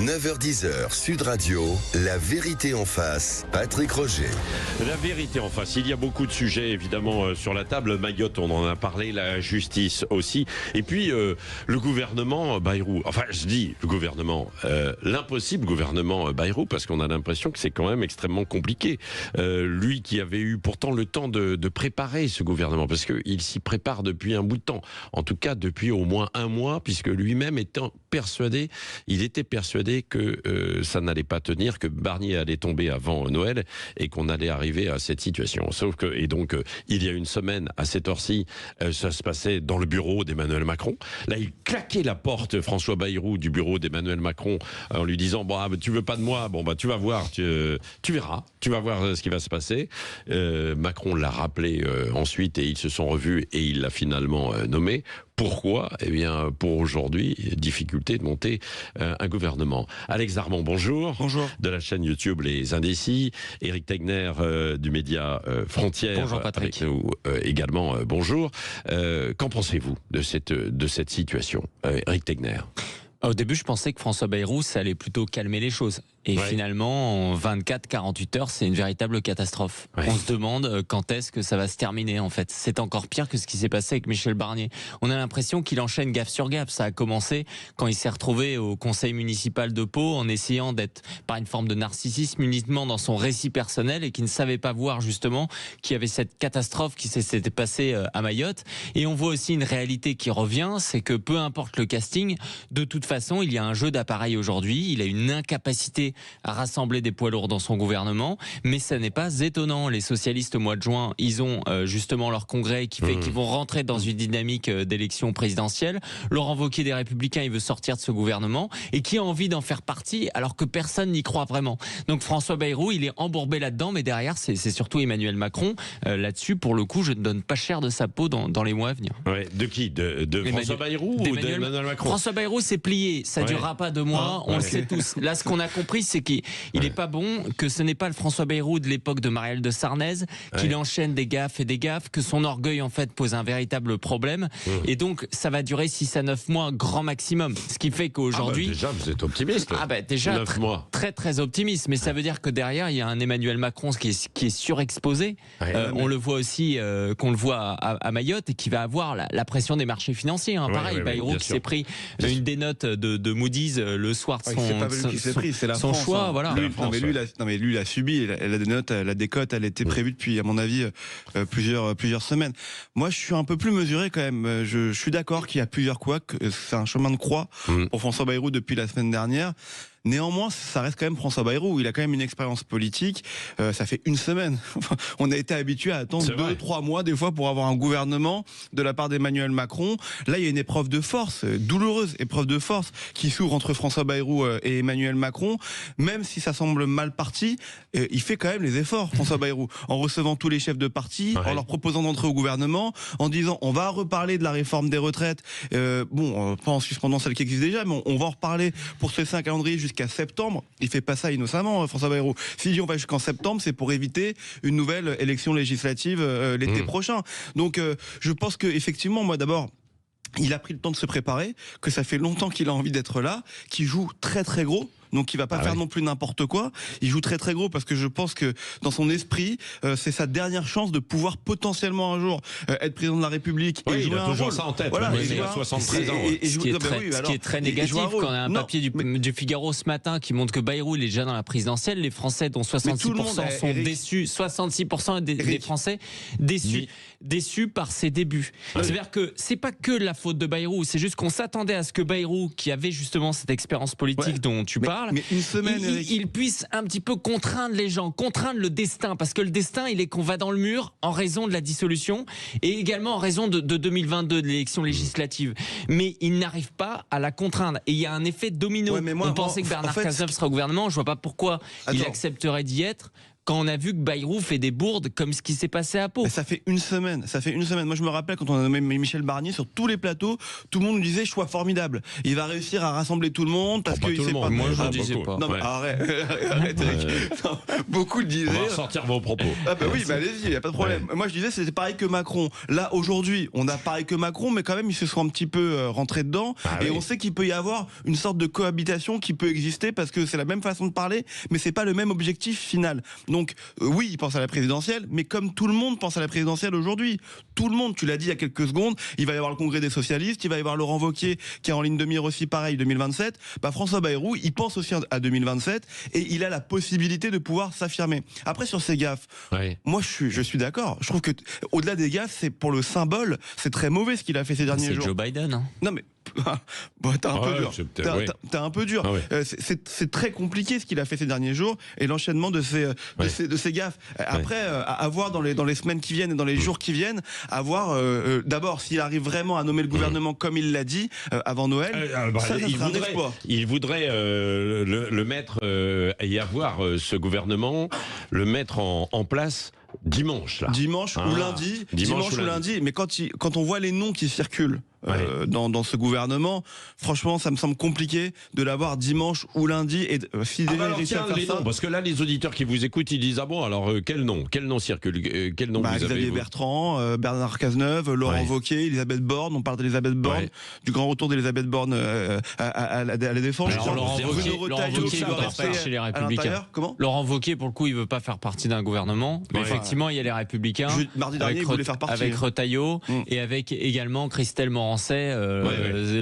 9h-10h, Sud Radio, la vérité en face, Patrick Roger. La vérité en face, il y a beaucoup de sujets évidemment sur la table. Mayotte, on en a parlé, la justice aussi. Et puis le gouvernement Bayrou, enfin je dis le gouvernement, l'impossible gouvernement Bayrou, parce qu'on a l'impression que c'est quand même extrêmement compliqué. Lui qui avait eu pourtant le temps de préparer ce gouvernement, parce qu'il s'y prépare depuis un bout de temps, en tout cas depuis au moins un mois, puisque lui-même était persuadé que ça n'allait pas tenir, que Barnier allait tomber avant Noël et qu'on allait arriver à cette situation. Sauf que, et donc, il y a une semaine, à cette heure-ci, ça se passait dans le bureau d'Emmanuel Macron. Là, il claquait la porte, François Bayrou, du bureau d'Emmanuel Macron, en lui disant, bon, tu veux pas de moi? Bon, tu vas voir, tu verras, tu vas voir ce qui va se passer. Macron l'a rappelé ensuite et ils se sont revus et il l'a finalement nommé. Pourquoi? Eh bien, pour aujourd'hui, difficulté de monter un gouvernement. Alex Darmon, bonjour. Bonjour. De la chaîne YouTube Les Indécis. Éric Tegner du média Frontières. Bonjour Patrick. Avec nous également, bonjour. Qu'en pensez-vous de cette situation, Éric Tegner? Au début, je pensais que François Bayrou, ça allait plutôt calmer les choses. Et finalement, en 24-48 heures, c'est une véritable catastrophe. On se demande quand est-ce que ça va se terminer, en fait. C'est encore pire que ce qui s'est passé avec Michel Barnier. On a l'impression qu'il enchaîne gaffe sur gaffe. Ça a commencé quand il s'est retrouvé au conseil municipal de Pau en essayant d'être, par une forme de narcissisme, uniquement dans son récit personnel et qui ne savait pas voir, justement, qu'il y avait cette catastrophe qui s'était passée à Mayotte. Et on voit aussi une réalité qui revient, c'est que peu importe le casting, de toute façon, il y a un jeu d'appareil aujourd'hui. Il a une incapacité à rassembler des poids lourds dans son gouvernement, mais ça n'est pas étonnant. Les socialistes, au mois de juin, ils ont justement leur congrès qui fait qu'ils vont rentrer dans une dynamique d'élection présidentielle. Laurent Wauquiez des Républicains, il veut sortir de ce gouvernement et qui a envie d'en faire partie alors que personne n'y croit vraiment. Donc François Bayrou, il est embourbé là-dedans, mais derrière, c'est surtout Emmanuel Macron. Là-dessus, pour le coup, je ne donne pas cher de sa peau dans les mois à venir. Ouais, de qui? De François Bayrou ou d'Emmanuel Macron? François Bayrou, c'est plié. Ça durera pas 2 mois, on le sait tous. Là, ce qu'on a compris, c'est qu'il est pas bon, que ce n'est pas le François Bayrou de l'époque de Marielle de Sarnez, qu'il enchaîne des gaffes et des gaffes, que son orgueil, en fait, pose un véritable problème. Et donc, ça va durer 6 à 9 mois, grand maximum. Ce qui fait qu'aujourd'hui... déjà, vous êtes optimiste. Déjà, 9 mois. Très, très optimiste. Mais ça veut dire que derrière, il y a un Emmanuel Macron qui est surexposé. On le voit aussi, qu'on le voit à Mayotte, et qui va avoir la pression des marchés financiers. Pareil, Bayrou qui s'est pris une dénote de Moody's le soir de son choix. Voilà. Lui, il a subi la dénote, la décote, elle était prévue depuis, à mon avis, plusieurs semaines. Moi, je suis un peu plus mesuré quand même. Je suis d'accord qu'il y a plusieurs couacs, que c'est un chemin de croix pour François Bayrou depuis la semaine dernière. Néanmoins, ça reste quand même François Bayrou. Il a quand même une expérience politique. Ça fait 1 semaine. On a été habitué à attendre 2-3 mois des fois pour avoir un gouvernement de la part d'Emmanuel Macron. Là, il y a une épreuve de force, douloureuse épreuve de force, qui s'ouvre entre François Bayrou et Emmanuel Macron. Même si ça semble mal parti, il fait quand même les efforts, François Bayrou, en recevant tous les chefs de parti, en leur proposant d'entrer au gouvernement, en disant on va reparler de la réforme des retraites. Pas en suspendant celle qui existe déjà, mais on va en reparler pour ce 5 calendrier jusqu'à septembre. Il fait pas ça innocemment, François Bayrou. S'il dit on va jusqu'en septembre, c'est pour éviter une nouvelle élection législative l'été prochain. Donc je pense que effectivement, moi d'abord, il a pris le temps de se préparer, que ça fait longtemps qu'il a envie d'être là, qu'il joue très très gros. Donc il va pas faire non plus n'importe quoi. Il joue très très gros parce que je pense que dans son esprit, c'est sa dernière chance de pouvoir potentiellement un jour être président de la République et jouer un rôle. Il a toujours ça en tête. Voilà, il a 73 ans. Ce qui est très négatif, quand on a un papier du Figaro ce matin qui montre que Bayrou il est déjà dans la présidentielle. Les Français, dont 66% sont déçus. 66% des Français déçus par ses débuts. C'est-à-dire que c'est pas que la faute de Bayrou, c'est juste qu'on s'attendait à ce que Bayrou, qui avait justement cette expérience politique dont tu parles, mais une semaine, il puisse un petit peu contraindre les gens, contraindre le destin, parce que le destin, il est qu'on va dans le mur en raison de la dissolution et également en raison de 2022, de l'élection législative. Mais il n'arrive pas à la contraindre. Et il y a un effet domino. On pensait que Bernard Cazeneuve serait au gouvernement. Je vois pas pourquoi il accepterait d'y être quand on a vu que Bayrou fait des bourdes comme ce qui s'est passé à Pau. Mais ça fait une semaine. Moi, je me rappelle quand on a nommé Michel Barnier sur tous les plateaux, tout le monde nous disait choix formidable. Il va réussir à rassembler tout le monde parce que sait pas. Moi, je ne disais pas. Non, mais arrête, Eric. Non, beaucoup le disaient. On va sortir vos propos. Ah bah oui, allez-y, il y a pas de problème. Ouais. Moi, je disais c'était pareil que Macron. Là, aujourd'hui, on a pareil que Macron, mais quand même, ils se sont un petit peu rentrés dedans. Et on sait qu'il peut y avoir une sorte de cohabitation qui peut exister parce que c'est la même façon de parler, mais c'est pas le même objectif final. Donc, oui, il pense à la présidentielle, mais comme tout le monde pense à la présidentielle aujourd'hui. Tout le monde, tu l'as dit il y a quelques secondes, il va y avoir le congrès des socialistes, il va y avoir Laurent Wauquiez qui est en ligne de mire aussi pareil 2027. François Bayrou, il pense aussi à 2027 et il a la possibilité de pouvoir s'affirmer. Après, sur ces gaffes, moi je suis d'accord. Je trouve que au-delà des gaffes, c'est pour le symbole, c'est très mauvais ce qu'il a fait ces derniers jours. C'est Joe Biden. Hein. Non mais bon, t'es un peu dur. T'es un peu dur. C'est très compliqué ce qu'il a fait ces derniers jours et l'enchaînement de ces gaffes. Après, à voir dans les semaines qui viennent et dans les jours qui viennent, à voir d'abord s'il arrive vraiment à nommer le gouvernement comme il l'a dit avant Noël. Ça sera un exploit. Il voudrait le mettre et avoir ce gouvernement, le mettre en place. Dimanche ou lundi. Dimanche ou lundi. Mais quand on voit les noms qui circulent dans ce gouvernement, franchement, ça me semble compliqué de l'avoir dimanche ou lundi. Et si déjà il réussit à faire ça, parce que là, les auditeurs qui vous écoutent, ils disent alors quel nom circule, quel nom vous avez, Xavier Bertrand, Bernard Cazeneuve, Laurent Wauquiez, Elisabeth Borne. On parle d'Elisabeth Borne, du grand retour d'Elisabeth Borne à la défense. Laurent Wauquiez doit rester chez les Républicains. Laurent Wauquiez, pour le coup, il veut pas faire partie d'un gouvernement. Mais effectivement, il y a les Républicains. Mardi dernier, il voulait faire partie. Avec Retailleau et avec également Christelle Morancet,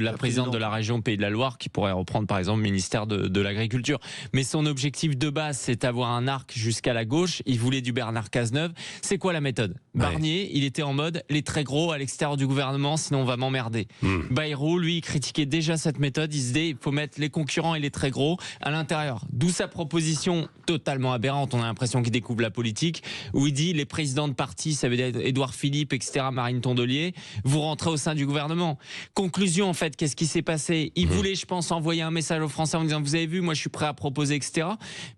la présidente de la région Pays de la Loire, qui pourrait reprendre par exemple le ministère de l'Agriculture. Mais son objectif de base, c'est d'avoir un arc jusqu'à la gauche. Il voulait du Bernard Cazeneuve. C'est quoi la méthode ? Barnier, il était en mode les très gros à l'extérieur du gouvernement, sinon on va m'emmerder. Bayrou, lui, il critiquait déjà cette méthode. Il se disait il faut mettre les concurrents et les très gros à l'intérieur. D'où sa proposition totalement aberrante. On a l'impression qu'il découvre la politique, où il dit les présidents de parti, ça veut dire Édouard Philippe, etc., Marine Tondelier, vous rentrez au sein du gouvernement. Conclusion, en fait, qu'est-ce qui s'est passé ? Il voulait, je pense, envoyer un message aux Français en disant vous avez vu, moi je suis prêt à proposer, etc.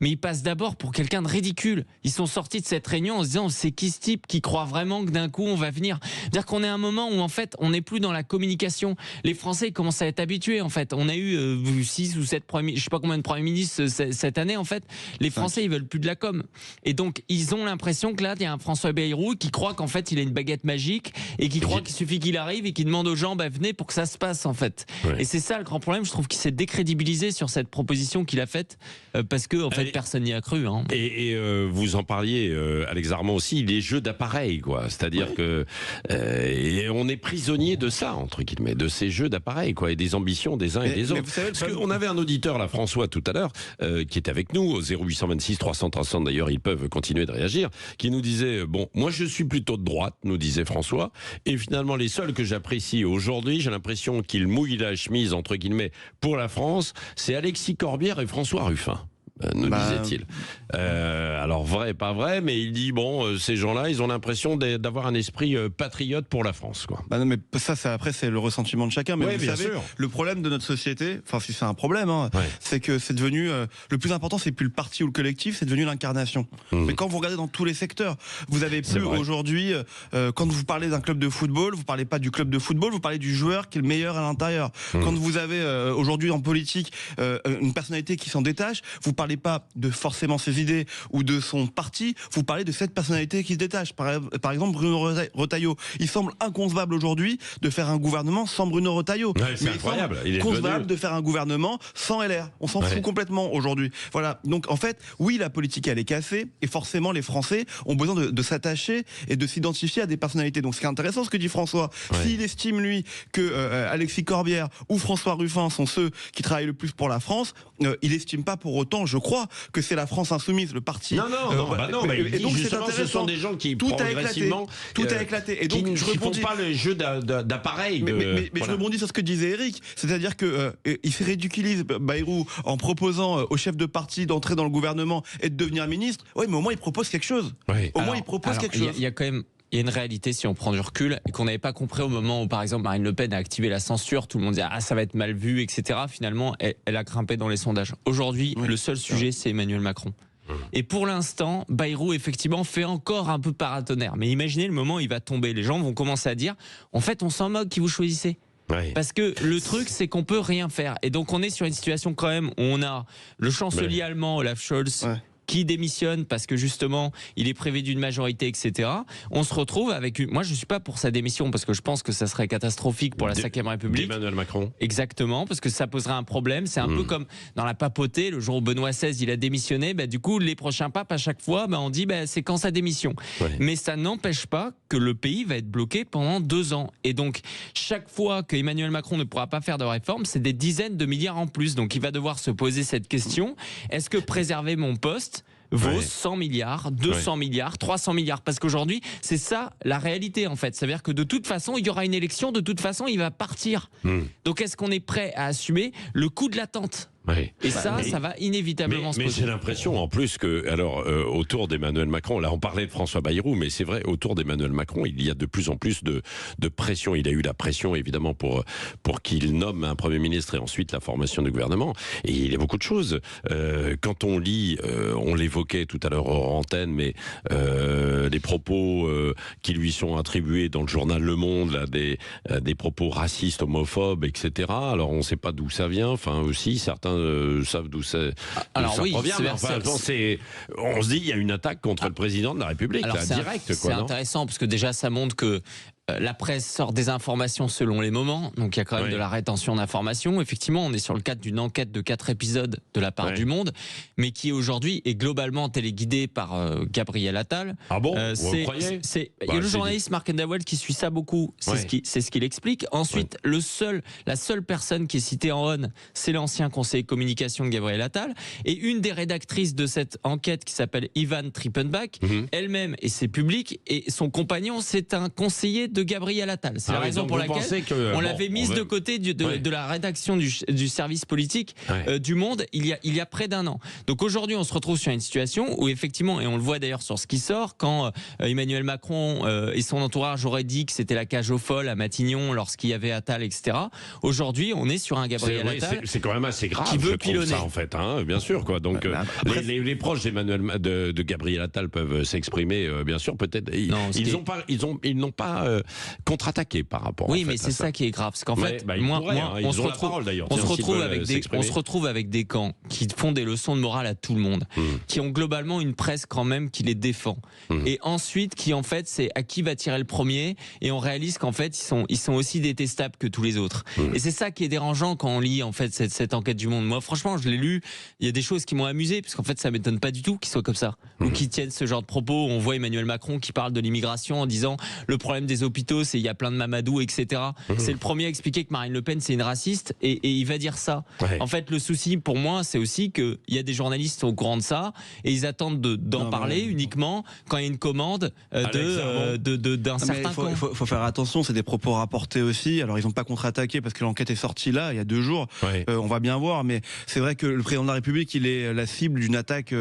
Mais il passe d'abord pour quelqu'un de ridicule. Ils sont sortis de cette réunion en se disant c'est qui ce type qui croit vraiment que d'un coup on va venir. C'est-à-dire qu'on est à un moment où en fait on n'est plus dans la communication. Les Français commencent à être habitués en fait. On a eu 6 ou 7 premiers, je sais pas combien de premiers ministres cette année en fait. Les Français ils veulent plus de la com. Et donc ils ont l'impression que là il y a un François Bayrou qui croit qu'en fait il a une baguette magique et qui croit qu'il suffit qu'il arrive et qu'il demande aux gens venez pour que ça se passe en fait. Et c'est ça le grand problème, je trouve qu'il s'est décrédibilisé sur cette proposition qu'il a faite parce que en fait personne n'y a cru. Hein. Et vous en parliez, Alex Armand aussi, les jeux d'appareil quoi. C'est-à-dire que on est prisonnier de ça entre guillemets, de ces jeux d'appareil quoi, et des ambitions des uns et des autres. Parce qu'on avait un auditeur là, François tout à l'heure, qui était avec nous au 0826 300 300. D'ailleurs, ils peuvent continuer de réagir, qui nous disait bon, moi je suis plutôt de droite, nous disait François, et finalement les seuls que j'apprécie aujourd'hui, j'ai l'impression qu'ils mouillent la chemise entre guillemets pour la France, c'est Alexis Corbière et François Ruffin. Nous disait-il. Alors vrai, pas vrai, mais il dit bon, ces gens-là, ils ont l'impression d'avoir un esprit patriote pour la France, quoi. Non, mais ça, après, c'est le ressentiment de chacun. Mais vous savez, sûr. Le problème de notre société, enfin, si c'est un problème, c'est que c'est devenu le plus important, c'est plus le parti ou le collectif, c'est devenu l'incarnation. Mais quand vous regardez dans tous les secteurs, vous avez plus aujourd'hui, quand vous parlez d'un club de football, vous parlez pas du club de football, vous parlez du joueur qui est le meilleur à l'intérieur. Quand vous avez aujourd'hui en politique une personnalité qui s'en détache, vous parlez pas de forcément ses idées ou de son parti, vous parlez de cette personnalité qui se détache. Par exemple, Bruno Retailleau. Il semble inconcevable aujourd'hui de faire un gouvernement sans Bruno Retailleau. C'est incroyable. Il est inconcevable de faire un gouvernement sans LR. On s'en fout complètement aujourd'hui. Voilà. Donc en fait, oui, la politique elle est cassée et forcément les Français ont besoin de s'attacher et de s'identifier à des personnalités. Donc c'est intéressant ce que dit François. S'il estime lui que Alexis Corbière ou François Ruffin sont ceux qui travaillent le plus pour la France, il estime pas pour autant, je crois, que c'est la France insoumise, le parti. Non, et donc c'est intéressant. Ce sont des gens qui progressivement tout a éclaté. Et donc je ne font pas le jeu d'appareil. Mais je rebondis sur ce que disait Eric, c'est-à-dire que il se ridiculise Bayrou en proposant au chef de parti d'entrer dans le gouvernement et de devenir ministre. Oui, mais au moins il propose quelque chose. Au moins il propose quelque chose. Il y a quand même. Il y a une réalité si on prend du recul et qu'on n'avait pas compris au moment où par exemple Marine Le Pen a activé la censure, tout le monde disait ça va être mal vu, etc. Finalement elle a grimpé dans les sondages. Aujourd'hui le seul sujet c'est Emmanuel Macron. Et pour l'instant, Bayrou, effectivement, fait encore un peu paratonnerre. Mais imaginez le moment où il va tomber. Les gens vont commencer à dire, en fait, on s'en moque qui vous choisissez. Ouais. Parce que le truc, c'est qu'on peut rien faire. Et donc, on est sur une situation quand même où on a le chancelier allemand, Olaf Scholz, qui démissionne parce que justement il est privé d'une majorité, etc. On se retrouve avec moi je suis pas pour sa démission parce que je pense que ça serait catastrophique pour la 5e République. Emmanuel Macron. Exactement, parce que ça poserait un problème. C'est un peu comme dans la papauté, le jour où Benoît XVI il a démissionné, du coup les prochains papes à chaque fois on dit c'est quand sa démission. Mais ça n'empêche pas que le pays va être bloqué pendant 2 ans. Et donc chaque fois que Emmanuel Macron ne pourra pas faire de réforme, c'est des dizaines de milliards en plus. Donc il va devoir se poser cette question, est-ce que préserver mon poste vaut 100 milliards, 200 milliards, 300 milliards. Parce qu'aujourd'hui, c'est ça la réalité en fait. Ça veut dire que de toute façon, il y aura une élection, de toute façon, il va partir. Donc est-ce qu'on est prêt à assumer le coût de l'attente ? Et ça va inévitablement se poser. Mais j'ai l'impression en plus que, autour d'Emmanuel Macron, là on parlait de François Bayrou, mais c'est vrai, autour d'Emmanuel Macron, il y a de plus en plus de pression. Il a eu la pression évidemment pour qu'il nomme un Premier ministre et ensuite la formation du gouvernement. Et il y a beaucoup de choses. Quand on lit, on l'évoquait tout à l'heure hors antenne, mais les propos qui lui sont attribués dans le journal Le Monde, là, des propos racistes, homophobes, etc. Alors on ne sait pas d'où ça vient. Enfin aussi, certains savent d'où ça provient. On se dit il y a une attaque contre le président de la République, direct. C'est intéressant parce que déjà ça montre que la presse sort des informations selon les moments, donc il y a quand même de la rétention d'informations. Effectivement, on est sur le cadre d'une enquête de 4 épisodes de la part du Monde, mais qui aujourd'hui est globalement téléguidée par Gabriel Attal. Ah bon, vous croyez ? Il y a le journaliste Mark Endawel qui suit ça beaucoup, c'est ce qu'il explique. Ensuite, la seule personne qui est citée en on, c'est l'ancien conseiller communication de Gabriel Attal, et une des rédactrices de cette enquête qui s'appelle Ivan Trippenbach, elle-même, et c'est public, et son compagnon, c'est un conseiller de Gabriel Attal. C'est la raison pour laquelle on l'avait mise de côté de la rédaction du service politique du Monde il y a près d'1 an. Donc aujourd'hui, on se retrouve sur une situation où effectivement, et on le voit d'ailleurs sur ce qui sort, quand Emmanuel Macron et son entourage auraient dit que c'était la cage aux folles à Matignon lorsqu'il y avait Attal, etc. Aujourd'hui, on est sur un Gabriel Attal. C'est quand même assez grave. Qui veut pilonner ça en fait, bien sûr quoi. Donc les proches de Gabriel Attal peuvent s'exprimer, bien sûr. Peut-être ils n'ont pas contre-attaquer par rapport. Oui, mais c'est ça qui est grave, parce qu'en fait, on se retrouve avec des camps qui font des leçons de morale à tout le monde, qui ont globalement une presse quand même qui les défend, et ensuite qui en fait c'est à qui va tirer le premier, et on réalise qu'en fait ils sont aussi détestables que tous les autres. Et c'est ça qui est dérangeant quand on lit en fait cette enquête du Monde. Moi, franchement, je l'ai lu. Il y a des choses qui m'ont amusé, parce qu'en fait, ça m'étonne pas du tout qu'ils soient comme ça, ou qu'ils tiennent ce genre de propos. On voit Emmanuel Macron qui parle de l'immigration en disant le problème des hôpitaux, c'est il y a plein de Mamadou, etc. C'est le premier à expliquer que Marine Le Pen c'est une raciste, et il va dire ça. En fait, le souci pour moi, c'est aussi qu'il y a des journalistes au courant de ça, et ils attendent d'en parler uniquement quand il y a une commande d'un certain camp. Il faut faire attention, c'est des propos rapportés aussi. Alors ils n'ont pas contre-attaqué parce que l'enquête est sortie là, il y a 2 jours. On va bien voir, mais c'est vrai que le président de la République, il est la cible d'une attaque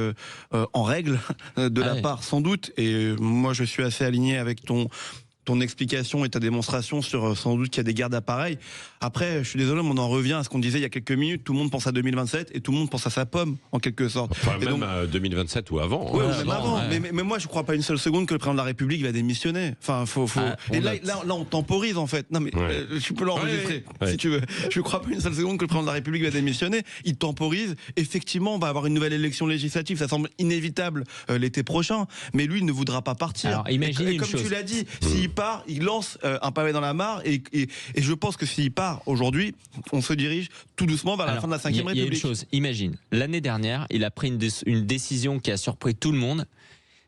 en règle de la part sans doute. Et moi, je suis assez aligné avec ton explication et ta démonstration sur sans doute qu'il y a des guerres d'appareils. Après, je suis désolé, mais on en revient à ce qu'on disait il y a quelques minutes. Tout le monde pense à 2027 et tout le monde pense à sa pomme, en quelque sorte. Enfin, même à 2027 ou avant. Oui, même avant. Mais moi, je crois pas une seule seconde que le président de la République va démissionner. Enfin, et là, on temporise en fait. Non, mais tu peux l'enregistrer si tu veux. Je crois pas une seule seconde que le président de la République va démissionner. Il temporise. Effectivement, on va avoir une nouvelle élection législative. Ça semble inévitable l'été prochain. Mais lui, il ne voudra pas partir. Alors, imaginez et comme tu l'as dit, s'il part, il lance un pavé dans la mare, et je pense que s'il part aujourd'hui, on se dirige tout doucement vers la fin de la 5e République. Il y a une chose, imagine, l'année dernière, il a pris une décision qui a surpris tout le monde.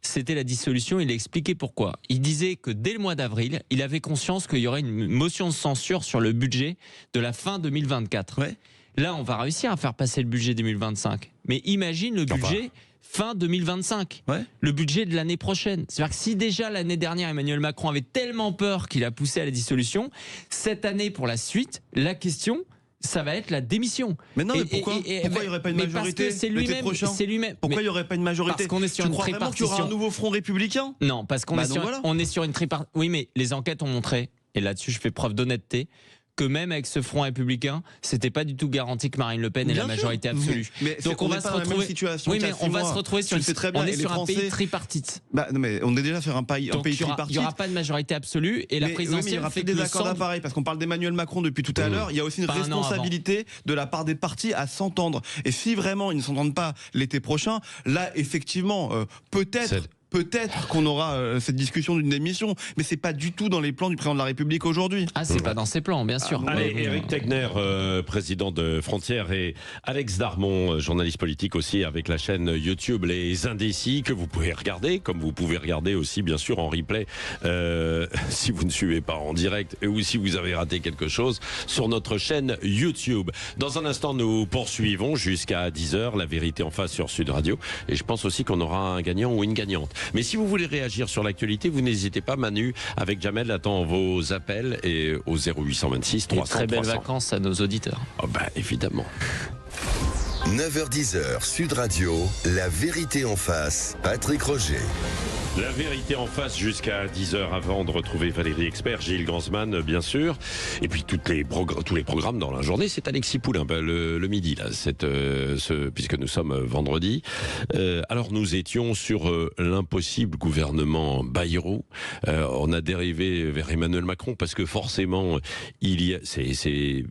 C'était la dissolution, il a expliqué pourquoi. Il disait que dès le mois d'avril, il avait conscience qu'il y aurait une motion de censure sur le budget de la fin 2024. Là, on va réussir à faire passer le budget 2025. Mais imagine le budget fin 2025, le budget de l'année prochaine. C'est-à-dire que si déjà l'année dernière, Emmanuel Macron avait tellement peur qu'il a poussé à la dissolution, cette année pour la suite, la question, ça va être la démission. Mais non, mais pourquoi il n'y aurait pas une majorité c'est lui-même. Pourquoi il n'y aurait pas une majorité? Parce qu'on est sur une tripartition. Tu crois vraiment qu'il y aura un nouveau front républicain? Non, parce qu'on est sur une tripartition. Oui, mais les enquêtes ont montré, et là-dessus je fais preuve d'honnêteté, que même avec ce Front républicain, c'était pas du tout garanti que Marine Le Pen ait la majorité absolue. Donc on va se retrouver. Oui, mais on va se retrouver sur. On est sur un pays tripartite. Non, mais on est déjà sur un pays tripartite. Il n'y aura pas de majorité absolue et la présidentielle. Il y aura fait des accords d'appareil parce qu'on parle d'Emmanuel Macron depuis tout à l'heure. Il y a aussi une responsabilité de la part des partis à s'entendre. Et si vraiment ils ne s'entendent pas l'été prochain, là effectivement, peut-être qu'on aura cette discussion d'une démission, mais c'est pas du tout dans les plans du président de la République aujourd'hui. Ah, c'est pas dans ses plans, bien sûr. Allez, Éric Tegner, président de Frontières, et Alex Darmon, journaliste politique aussi, avec la chaîne YouTube Les Indécis, que vous pouvez regarder, comme vous pouvez regarder aussi, bien sûr, en replay, si vous ne suivez pas en direct, ou si vous avez raté quelque chose, sur notre chaîne YouTube. Dans un instant, nous poursuivons jusqu'à 10h, La Vérité en face sur Sud Radio, et je pense aussi qu'on aura un gagnant ou une gagnante. Mais si vous voulez réagir sur l'actualité, vous n'hésitez pas. Manu, avec Jamel, attend vos appels et au 0826 300 très belles 300. vacances à nos auditeurs. Oh bah évidemment. 9h-10h, Sud Radio, La Vérité en face, Patrick Roger. La Vérité en face jusqu'à 10h avant de retrouver Valérie Expert, Gilles Gansman, bien sûr. Et puis tous les programmes dans la journée, c'est Alexis Poulain, le midi, là, puisque nous sommes vendredi. Alors nous étions sur l'impossible gouvernement Bayrou. On a dérivé vers Emmanuel Macron parce que forcément, c'est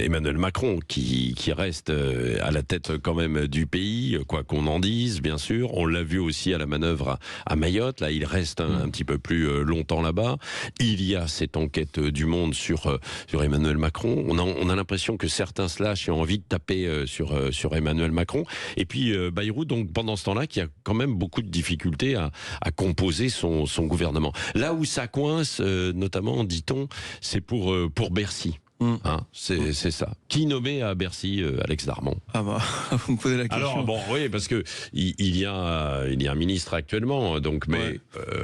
Emmanuel Macron qui reste à la tête quand même du pays, quoi qu'on en dise, bien sûr. On l'a vu aussi à la manœuvre à Mayotte. Là, il reste un petit peu plus longtemps là-bas. Il y a cette enquête du Monde sur Emmanuel Macron. On a l'impression que certains se lâchent et ont envie de taper sur Emmanuel Macron. Et puis Bayrou, donc pendant ce temps-là, qui a quand même beaucoup de difficultés à composer son gouvernement. Là où ça coince, notamment, dit-on, c'est pour Bercy. Hein, c'est ça. Qui nommé à Bercy Alex Darmon? Ah bah, vous me posez la question. Alors bon, oui, parce que il y a un ministre actuellement, donc mais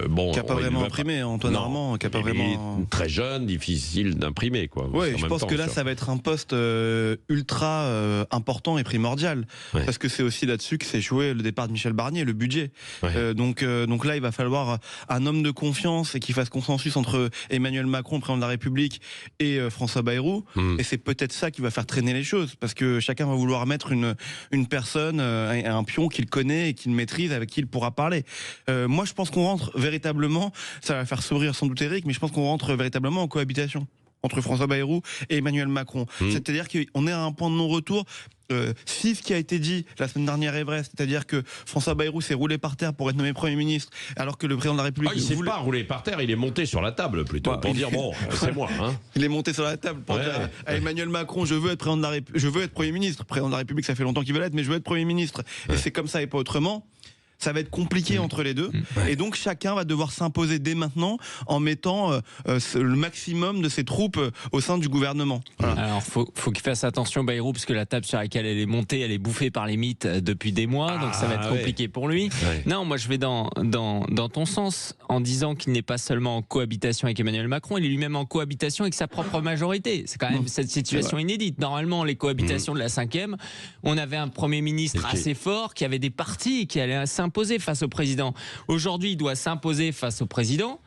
bon, qui a pas vraiment imprimé, Antoine Armand, qui a pas vraiment. Très jeune, difficile d'imprimer, quoi. Oui, je pense que là, ça va être un poste ultra important et primordial, parce que c'est aussi là-dessus que s'est joué le départ de Michel Barnier, le budget. Donc là, il va falloir un homme de confiance et qui fasse consensus entre Emmanuel Macron, président de la République, et François Bayrou. Et c'est peut-être ça qui va faire traîner les choses, parce que chacun va vouloir mettre une personne, un pion qu'il connaît et qu'il maîtrise, avec qui il pourra parler. Moi, je pense qu'on rentre véritablement, ça va faire sourire sans doute Eric, mais je pense qu'on rentre véritablement en cohabitation entre François Bayrou et Emmanuel Macron. C'est-à-dire qu'on est à un point de non-retour. Si ce qui a été dit la semaine dernière est vrai, c'est-à-dire que François Bayrou s'est roulé par terre pour être nommé Premier ministre, alors que le président de la République... il s'est pas roulé par terre, il est monté sur la table plutôt, pour dire bon, c'est moi. Hein. Il est monté sur la table pour dire à Emmanuel Macron, je veux être président de la République, je veux être Premier ministre. Président de la République, ça fait longtemps qu'il veut l'être, mais je veux être Premier ministre. Et c'est comme ça et pas autrement. Ça va être compliqué entre les deux. Et donc chacun va devoir s'imposer dès maintenant en mettant le maximum de ses troupes au sein du gouvernement. Voilà. Alors faut qu'il fasse attention Bayrou, parce que la table sur laquelle elle est montée, elle est bouffée par les mythes depuis des mois, donc ça va être compliqué pour lui. Non, moi je vais dans ton sens, en disant qu'il n'est pas seulement en cohabitation avec Emmanuel Macron, il est lui-même en cohabitation avec sa propre majorité. C'est quand même cette situation inédite. Normalement, les cohabitations de la 5e, on avait un Premier ministre assez fort, qui avait des partis, qui allait s'imposer face au président. Aujourd'hui, il doit s'imposer face au président,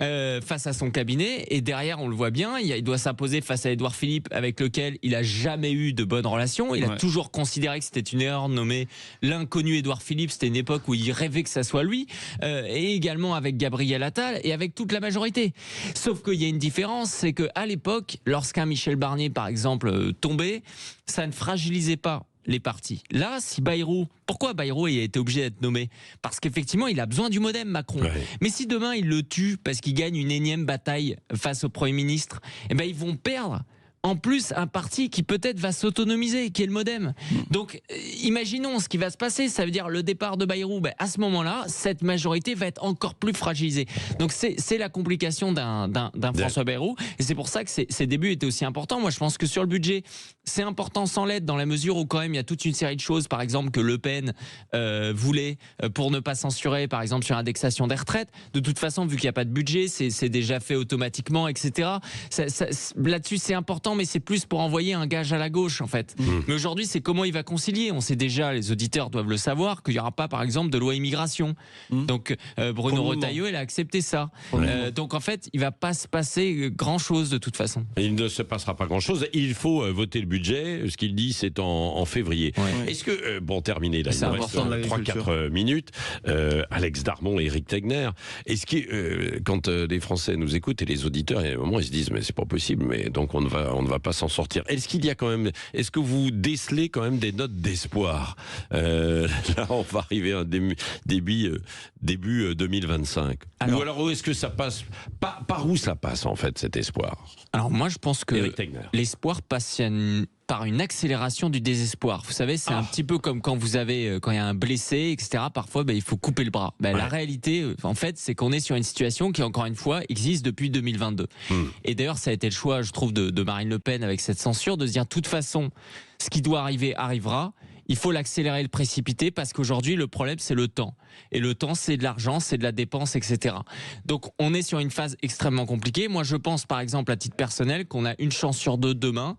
face à son cabinet, et derrière, on le voit bien, il doit s'imposer face à Édouard Philippe, avec lequel il a jamais eu de bonnes relations. Il a toujours considéré que c'était une erreur de nommer l'inconnu Édouard Philippe. C'était une époque où il rêvait que ça soit lui, et également avec Gabriel Attal et avec toute la majorité. Sauf qu'il y a une différence, c'est qu'à l'époque, lorsqu'un Michel Barnier, par exemple, tombait, ça ne fragilisait pas les partis. Là, si Bayrou... Pourquoi Bayrou a été obligé d'être nommé? Parce qu'effectivement, il a besoin du modem, Macron. Mais si demain, il le tue parce qu'il gagne une énième bataille face au Premier ministre, eh ben, ils vont perdre en plus un parti qui peut-être va s'autonomiser, qui est le modem. Donc, imaginons ce qui va se passer. Ça veut dire le départ de Bayrou. Ben, à ce moment-là, cette majorité va être encore plus fragilisée. Donc, c'est la complication d'un François Bayrou. Et c'est pour ça que ces débuts étaient aussi importants. Moi, je pense que sur le budget, c'est important sans l'aide, dans la mesure où quand même il y a toute une série de choses, par exemple que Le Pen voulait pour ne pas censurer, par exemple sur l'indexation des retraites. De toute façon, vu qu'il n'y a pas de budget, c'est déjà fait automatiquement, etc. Là-dessus, c'est important important, mais c'est plus pour envoyer un gage à la gauche, en fait. Mais aujourd'hui, c'est comment il va concilier. On sait déjà, les auditeurs doivent le savoir, qu'il n'y aura pas, par exemple, de loi immigration. Donc, Bruno Retailleau, il a accepté ça. Donc, en fait, il ne va pas se passer grand-chose de toute façon. Il ne se passera pas grand-chose. Il faut voter le budget. Ce qu'il dit, c'est en février. Ouais. Est-ce que, bon, terminé, là, il nous reste important, 3-4 minutes. Alex Darmon et Éric Tegner. Est-ce que, quand les Français nous écoutent et les auditeurs, à un moment, ils se disent, mais c'est pas possible, mais donc on ne va pas s'en sortir. Est-ce qu'il y a quand même, est-ce que vous décelez quand même des notes d'espoir? Là, on va arriver à un début 2025. Ou alors, est-ce que ça passe, par où ça passe, en fait, cet espoir? Alors, moi, je pense que Éric Tegner. l'espoir passe par une accélération du désespoir. Vous savez, c'est un petit peu comme quand il y a un blessé, etc. Parfois, il faut couper le bras. La réalité, en fait, c'est qu'on est sur une situation qui, encore une fois, existe depuis 2022. Et d'ailleurs, ça a été le choix, je trouve, de Marine Le Pen avec cette censure, de se dire, de toute façon, ce qui doit arriver arrivera. Il faut l'accélérer, le précipiter, parce qu'aujourd'hui, le problème, c'est le temps. Et le temps, c'est de l'argent, c'est de la dépense, etc. Donc, on est sur une phase extrêmement compliquée. Moi, je pense, par exemple, à titre personnel, qu'on a une chance sur deux demain,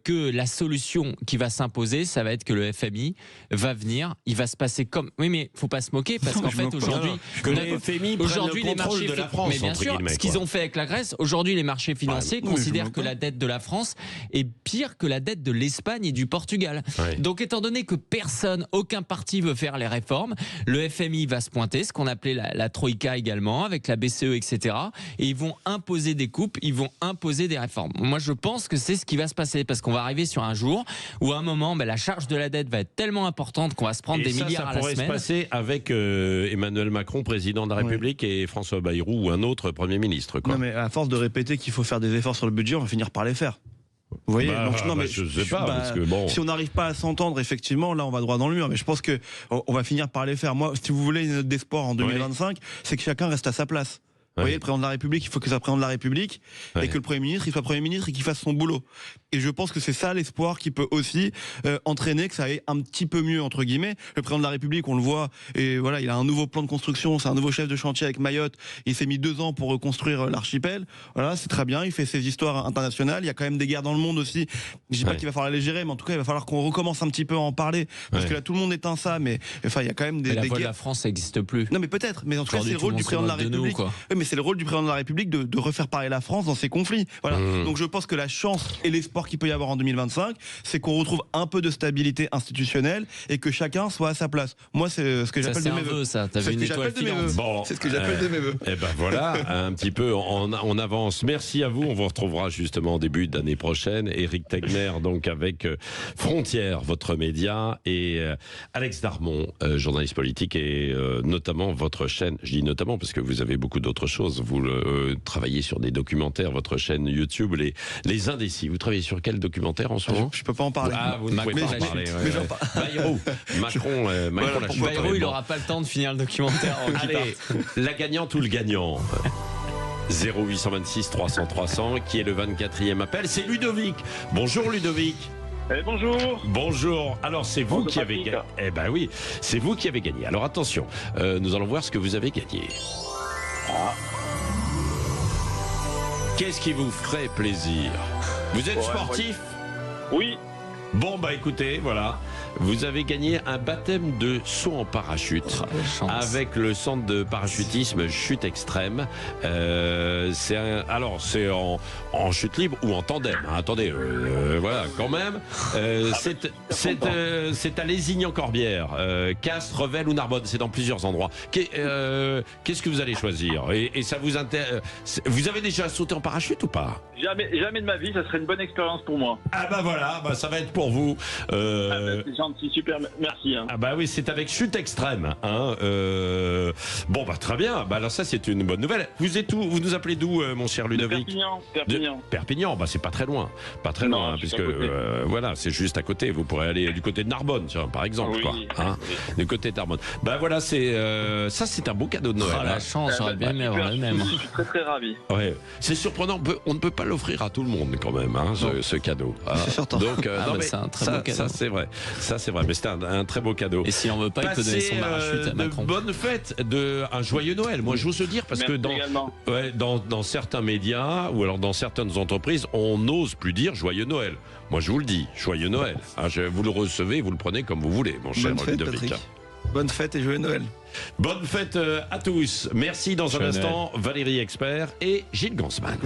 que la solution qui va s'imposer, ça va être que le FMI va venir. Il va se passer comme... Oui, mais faut pas se moquer, parce qu'en fait, aujourd'hui... Que le FMI prenne le contrôle de la France, mais bien sûr, ce qu'ils ont fait avec la Grèce, aujourd'hui, les marchés financiers considèrent que la dette de la France est pire que la dette de l'Espagne et du Portugal. Donc, étant donné que aucun parti veut faire les réformes, le FMI va se pointer, ce qu'on appelait la Troïka également, avec la BCE, etc. Et ils vont imposer des coupes, ils vont imposer des réformes. Moi, je pense que c'est ce qui va se passer, parce qu'on va arriver sur un jour où, à un moment, la charge de la dette va être tellement importante qu'on va se prendre des milliards à la semaine. Ça pourrait se passer avec Emmanuel Macron, président de la République, et François Bayrou, ou un autre Premier ministre. Quoi. Non, mais à force de répéter qu'il faut faire des efforts sur le budget, on va finir par les faire. Vous voyez, je sais pas, parce que bon... Si on n'arrive pas à s'entendre, effectivement, là, on va droit dans le mur. Mais je pense que on va finir par les faire. Moi, si vous voulez une note d'espoir en 2025, c'est que chacun reste à sa place. Vous voyez, le président de la République, il faut que ça président de la République et que le Premier ministre, il soit Premier ministre et qu'il fasse son boulot. Et je pense que c'est ça l'espoir qui peut aussi entraîner que ça aille un petit peu mieux, entre guillemets. Le président de la République, on le voit, et voilà, il a un nouveau plan de construction, c'est un nouveau chef de chantier avec Mayotte. Il s'est mis 2 ans pour reconstruire l'archipel. Voilà, c'est très bien, il fait ses histoires internationales. Il y a quand même des guerres dans le monde aussi. Je dis pas qu'il va falloir les gérer, mais en tout cas, il va falloir qu'on recommence un petit peu à en parler. Parce que là, tout le monde éteint ça, mais enfin, il y a quand même des la voix guerres. de la France, ça n'existe plus. Non, mais peut-être. Mais en tout cas, c'est le rôle du président de la République. Mais c'est le rôle du président de la République de refaire parler la France dans ces conflits. Voilà. Donc je pense que la chance et l'espoir qu'il peut y avoir en 2025, c'est qu'on retrouve un peu de stabilité institutionnelle et que chacun soit à sa place. Moi, c'est ce que j'appelle de mes vœux. Ça, t'avais une étoile filante. Bon, c'est ce que j'appelle de mes vœux. Et ben voilà, un petit peu, on avance. Merci à vous. On vous retrouvera justement en début d'année prochaine. Éric Tegner, donc avec Frontières, votre média, et Alex Darmon, journaliste politique, et notamment votre chaîne. Je dis notamment parce que vous avez beaucoup d'autres choses. Vous travaillez sur des documentaires, votre chaîne YouTube, les Indécis. Vous travaillez sur quel documentaire en ce moment? Je peux pas en parler. Vous ne pouvez pas en parler. Bayrou. Bayrou, il n'aura pas le temps de finir le documentaire. Allez, la gagnante ou le gagnant? 0826 300 300, qui est le 24e appel, c'est Ludovic. Bonjour Ludovic. Bonjour. Bonjour. Alors c'est vous qui avez gagné. Eh ben oui, c'est vous qui avez gagné. Alors attention, nous allons voir ce que vous avez gagné. Qu'est-ce qui vous ferait plaisir? Vous êtes sportif? Oui. Bon bah écoutez, voilà, vous avez gagné un baptême de saut en parachute avec le centre de parachutisme Chute Extrême. C'est en chute libre ou en tandem. Attendez, voilà quand même. C'est à Lézignan-Corbière, Castres, Revel ou Narbonne. C'est dans plusieurs endroits. Qu'est-ce que vous allez choisir? Et ça vous intéresse? Vous avez déjà sauté en parachute ou pas? Jamais de ma vie, ça serait une bonne expérience pour moi. Ah bah voilà, ça va être pour vous. C'est gentil, super, merci. Ah bah oui, c'est avec Chute Extrême. Bon bah très bien. Bah alors ça c'est une bonne nouvelle. Vous êtes où? Vous nous appelez d'où, mon cher Ludovic? Perpignan. Perpignan. Bah c'est pas très loin. Pas très loin, puisque voilà, c'est juste à côté. Vous pourrez aller du côté de Narbonne, par exemple, oui, quoi. Du côté de Narbonne. Bah voilà, c'est un beau cadeau de Noël. La chance, j'aurais bien aimé avoir le même. Je suis très ravi. Ouais, c'est surprenant. On ne peut pas l'offrir à tout le monde quand même, ce cadeau. C'est certain. Donc, c'est un très beau cadeau. Ça c'est vrai. Ça, c'est vrai, mais c'était un très beau cadeau. Et s'il en veut pas, il peut donner son parachute à Macron. Bonne fête, un joyeux Noël. Moi, j'ose dire, parce que dans certains médias ou alors dans certaines entreprises, on n'ose plus dire joyeux Noël. Moi, je vous le dis, joyeux Noël. Vous le recevez, vous le prenez comme vous voulez, mon cher Ludovic. Bonne fête et joyeux Noël. Bonne fête à tous. Merci. Dans un instant, Valérie Expert et Gilles Gansman.